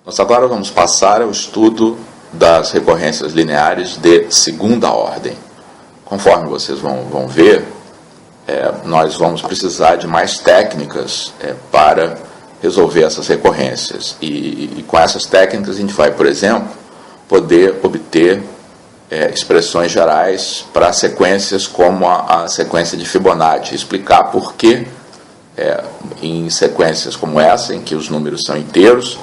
Nós agora vamos passar ao estudo das recorrências lineares de segunda ordem. Conforme vocês vão ver, nós vamos precisar de mais técnicas para resolver essas recorrências. E com essas técnicas a gente vai, por exemplo, poder obter expressões gerais para sequências como a sequência de Fibonacci, explicar por que em sequências como essa, em que os números são inteiros,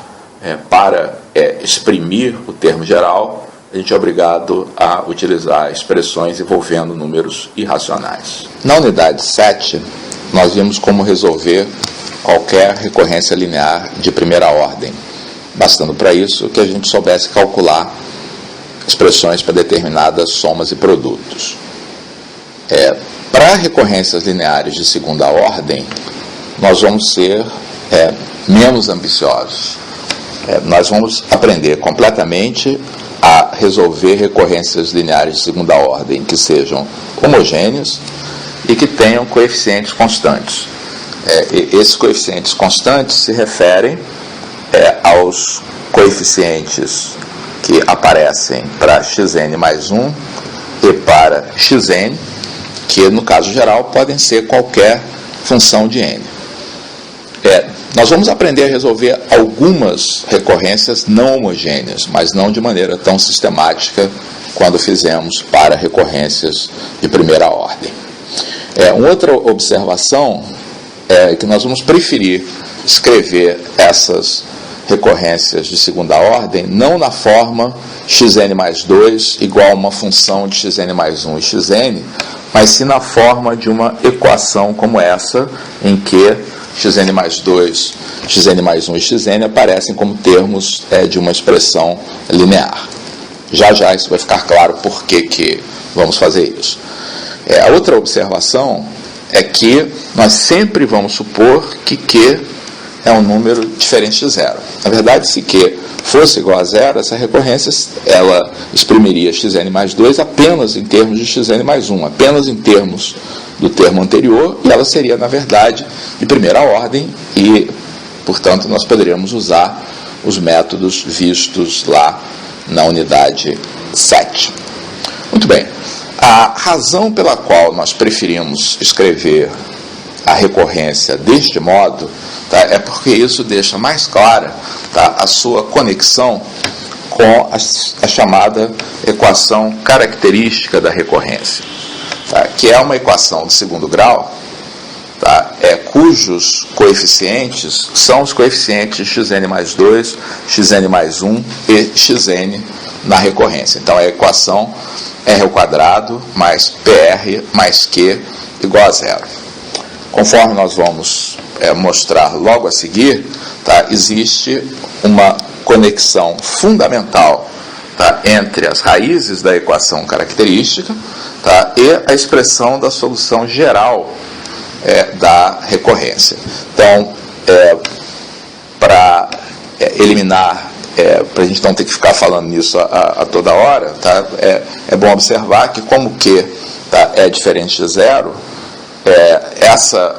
para exprimir o termo geral, a gente é obrigado a utilizar expressões envolvendo números irracionais. Na unidade 7, nós vimos como resolver qualquer recorrência linear de primeira ordem, bastando para isso que a gente soubesse calcular expressões para determinadas somas e produtos. Para recorrências lineares de segunda ordem, nós vamos ser menos ambiciosos. Nós vamos aprender completamente a resolver recorrências lineares de segunda ordem que sejam homogêneas e que tenham coeficientes constantes. Esses coeficientes constantes se referem aos coeficientes que aparecem para xn mais 1 e para xn, que no caso geral podem ser qualquer função de n. Nós vamos aprender a resolver algumas recorrências não homogêneas, mas não de maneira tão sistemática quando fizemos para recorrências de primeira ordem. Uma outra observação é que nós vamos preferir escrever essas recorrências de segunda ordem não na forma xn mais 2 igual a uma função de xn mais 1 e xn, mas sim na forma de uma equação como essa, em que xn mais 2, xn mais 1 e xn aparecem como termos de uma expressão linear. Já isso vai ficar claro por que vamos fazer isso. A outra observação é que nós sempre vamos supor que Q é um número diferente de zero. Na verdade, se Q fosse igual a zero, essa recorrência ela exprimiria xn mais 2 apenas em termos de xn mais 1, apenas em termos do termo anterior, e ela seria, na verdade, de primeira ordem, e, portanto, nós poderíamos usar os métodos vistos lá na unidade 7. Muito bem. A razão pela qual nós preferimos escrever a recorrência deste modo é porque isso deixa mais clara a sua conexão com a chamada equação característica da recorrência, que é uma equação de segundo grau, cujos coeficientes são os coeficientes de xn mais 2, xn mais 1 e xn na recorrência. Então, a equação r² mais pr mais q igual a zero. Conforme nós vamos mostrar logo a seguir, existe uma conexão fundamental entre as raízes da equação característica e a expressão da solução geral da recorrência. Então, para eliminar, para a gente não ter que ficar falando nisso a toda hora, é bom observar que como Q é diferente de zero, essa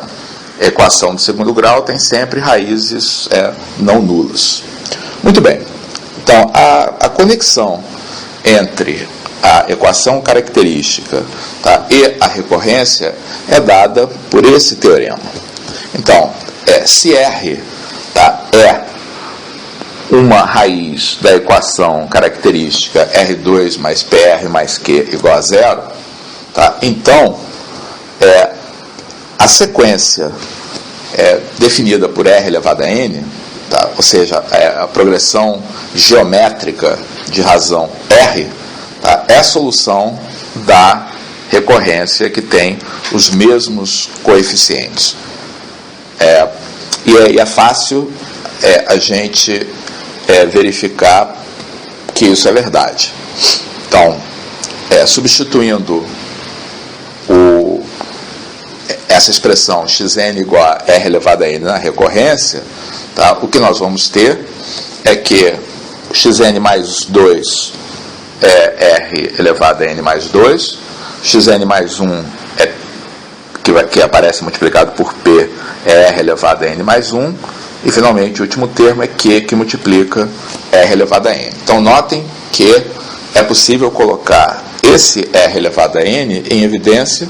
equação de segundo grau tem sempre raízes não nulas. Muito bem. Então, a conexão entre a equação característica e a recorrência é dada por esse teorema. Então, se R é uma raiz da equação característica R2 mais PR mais Q igual a zero, então, a sequência definida por R elevado a N, ou seja, a progressão geométrica de razão R, é a solução da recorrência que tem os mesmos coeficientes. E é fácil a gente verificar que isso é verdade. Então, substituindo essa expressão xn igual a r elevado a n na recorrência, o que nós vamos ter é que xn mais 2 é r elevado a n mais 2, xn mais 1 que aparece multiplicado por p é r elevado a n mais 1, E, finalmente, o último termo é Q, que multiplica R elevado a N. Então, notem que é possível colocar esse R elevado a N em evidência,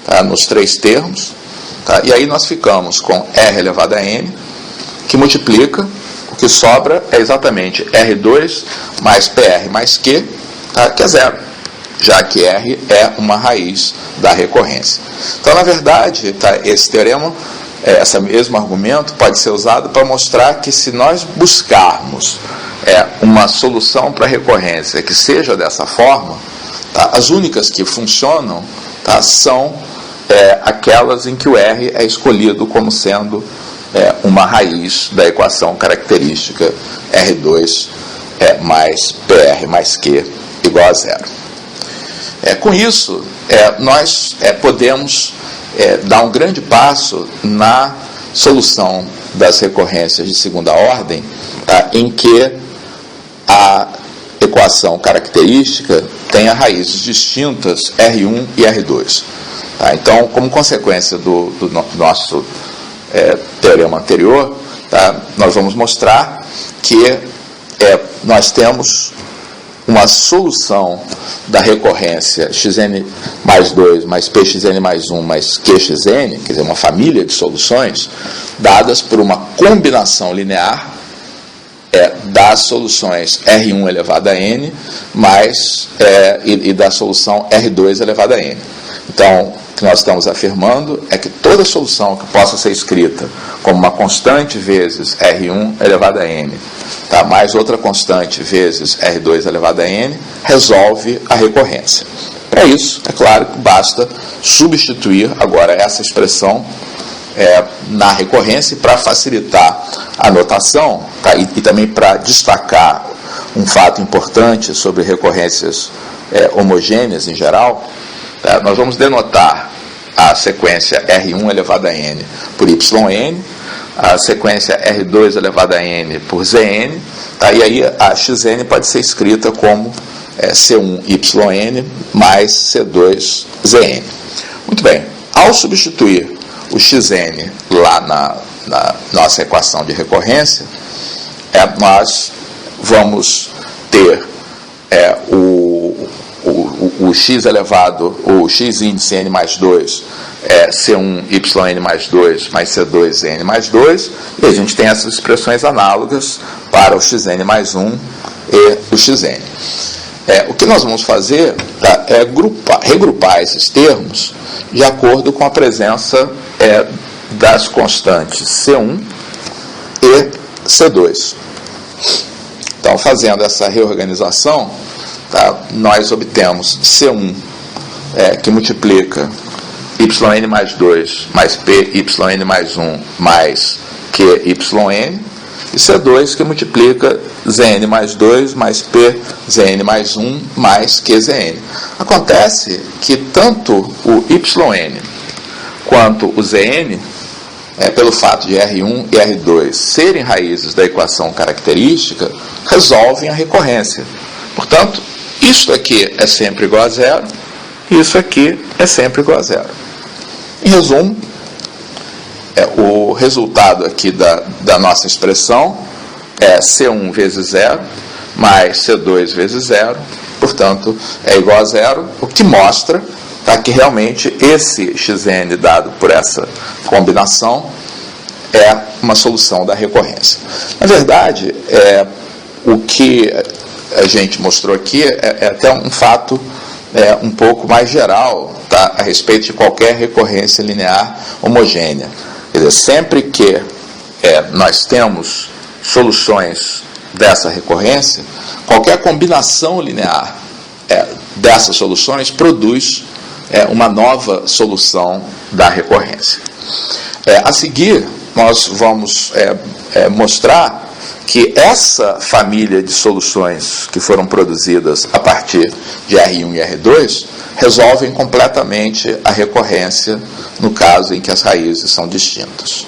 tá, nos três termos, tá, e aí nós ficamos com R elevado a N, que multiplica, o que sobra é exatamente R2 mais PR mais Q, tá, que é zero, já que R é uma raiz da recorrência. Então, na verdade, tá, esse teorema, esse mesmo argumento pode ser usado para mostrar que se nós buscarmos uma solução para a recorrência que seja dessa forma, tá, as únicas que funcionam, tá, são aquelas em que o R é escolhido como sendo uma raiz da equação característica R2 mais PR mais Q igual a zero. Com isso, nós podemos dar um grande passo na solução das recorrências de segunda ordem, tá, em que a equação característica tenha raízes distintas R1 e R2. Tá? Então, como consequência do nosso teorema anterior, tá, nós vamos mostrar que nós temos uma solução da recorrência xn mais 2 mais pxn mais 1 mais qxn, quer dizer, uma família de soluções, dadas por uma combinação linear das soluções R1 elevado a n mais, e da solução R2 elevado a n. Então, o que nós estamos afirmando é que toda solução que possa ser escrita como uma constante vezes R1 elevado a n, tá, mais outra constante vezes R2 elevado a n, resolve a recorrência. Para isso, é claro que basta substituir agora essa expressão na recorrência, e para facilitar a notação, tá, e também para destacar um fato importante sobre recorrências homogêneas em geral, tá, nós vamos denotar a sequência R1 elevado a n por yn, a sequência R2 elevado a n por zn, tá, e aí a xn pode ser escrita como C1yn mais C2zn. Muito bem, ao substituir o xn lá na nossa equação de recorrência, nós vamos ter o x elevado, o x índice n mais 2, C1yn mais 2 mais C2n mais 2, e a gente tem essas expressões análogas para o xn mais 1 e o xn. O que nós vamos fazer, tá, é regrupar esses termos de acordo com a presença das constantes C1 e C2. Então, fazendo essa reorganização, tá, nós obtemos C1, que multiplica yn mais 2 mais pyn mais 1 mais qyn, e C2, que multiplica zn mais 2 mais pzn mais 1 mais qzn. Acontece que tanto o yn quanto o zn, pelo fato de R1 e R2 serem raízes da equação característica, resolvem a recorrência. Portanto, isto aqui é sempre igual a zero, e isso aqui é sempre igual a zero. Em resumo, o resultado aqui da nossa expressão é C1 vezes zero mais C2 vezes zero, portanto, é igual a zero, o que mostra, tá, que realmente esse xn dado por essa combinação é uma solução da recorrência. Na verdade, o que a gente mostrou aqui é até um fato um pouco mais geral, tá, a respeito de qualquer recorrência linear homogênea. Quer dizer, sempre que nós temos soluções dessa recorrência, qualquer combinação linear dessas soluções produz uma nova solução da recorrência. A seguir, nós vamos mostrar que essa família de soluções que foram produzidas a partir de R1 e R2 resolvem completamente a recorrência no caso em que as raízes são distintas.